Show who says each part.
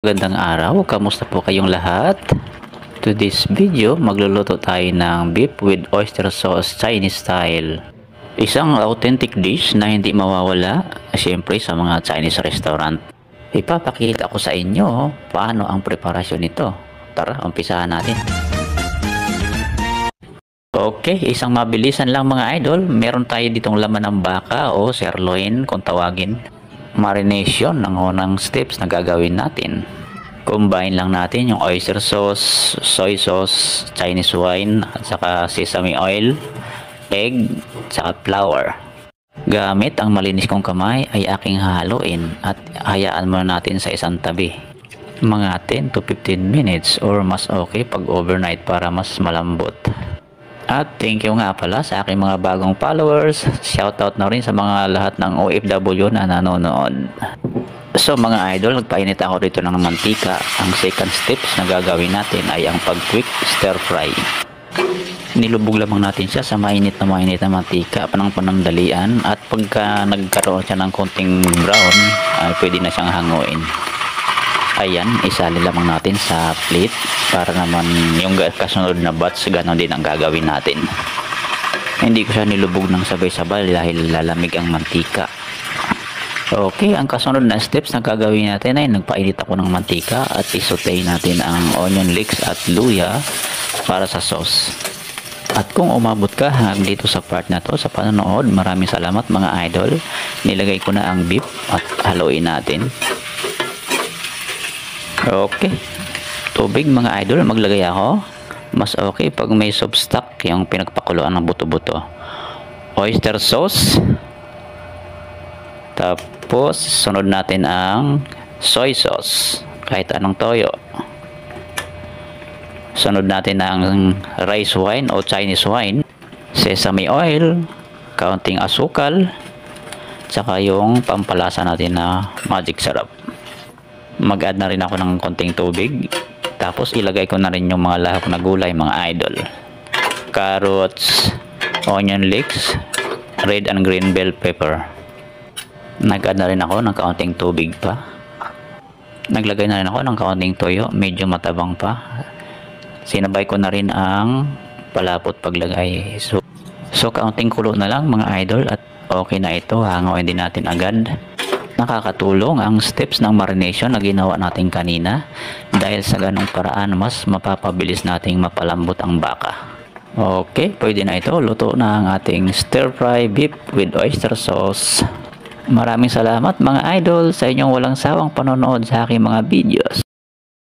Speaker 1: Magandang araw, kamusta po kayong lahat? To this video, magluluto tayo ng beef with oyster sauce Chinese style. Isang authentic dish na hindi mawawala, siyempre sa mga Chinese restaurant. Ipapakita ko sa inyo paano ang preparasyon nito. Tara, umpisahan natin. Okay, isang mabilisan lang mga idol. Meron tayo ditong laman ng baka o sirloin kung tawagin. Marination ng unang steps na gagawin natin. Combine lang natin yung oyster sauce, soy sauce, Chinese wine, at saka sesame oil, egg, saka flour. Gamit ang malinis kong kamay ay aking haluin at hayaan muna natin sa isang tabi. Mga 10 to 15 minutes or mas okay pag overnight para mas malambot. At thank you nga pala sa aking mga bagong followers. Shoutout na rin sa mga lahat ng OFW na nanonood. So mga idol, nagpainit ako dito ng mantika. Ang second steps na gagawin natin ay ang pag-quick stir fry. Nilubog lamang natin siya sa mainit na mantika ng panandalian, at pagka nagkaroon siya ng konting brown ay pwede na siyang hanguin. Ayan, isali lamang natin sa plate para naman yung kasunod na batch ganon din ang gagawin natin. Hindi ko siya nilubog ng sabay-sabay dahil lalamig ang mantika. Okay, ang kasunod na steps na gagawin natin ay nagpainit ako ng mantika at isaute natin ang onion leeks at luya para sa sauce. At kung umabot ka hanggang dito sa part na to sa panonood, maraming salamat mga idol. Nilagay ko na ang beef at haluin natin. Okay, tubig mga idol maglagay ako. Mas okay pag may soup stock, yung pinagpakuluan ng buto-buto. Oyster sauce. Tapos sunod natin ang soy sauce, kahit anong toyo. Sunod natin ang rice wine o Chinese wine, sesame oil, kaunting asukal, tsaka yung pampalasa natin na magic syrup. Mag-add na rin ako ng konting tubig. Tapos ilagay ko na rin yung mga lahok na gulay mga idol. Carrots, onion leeks, red and green bell pepper. Nag-add na rin ako ng kaunting tubig pa. Naglagay na rin ako ng kaunting toyo, medyo matabang pa. Sinabay ko na rin ang palapot paglagay. So kaunting kulo na lang mga idol at okay na ito. Hanguin din natin agad. Nakakatulong ang steps ng marination na ginawa natin kanina dahil sa ganong paraan mas mapapabilis nating mapalambot ang baka. Okay, pwede na ito. Luto na ang ating stir fry beef with oyster sauce. Maraming salamat mga idol sa inyong walang sawang panonood sa aking mga videos.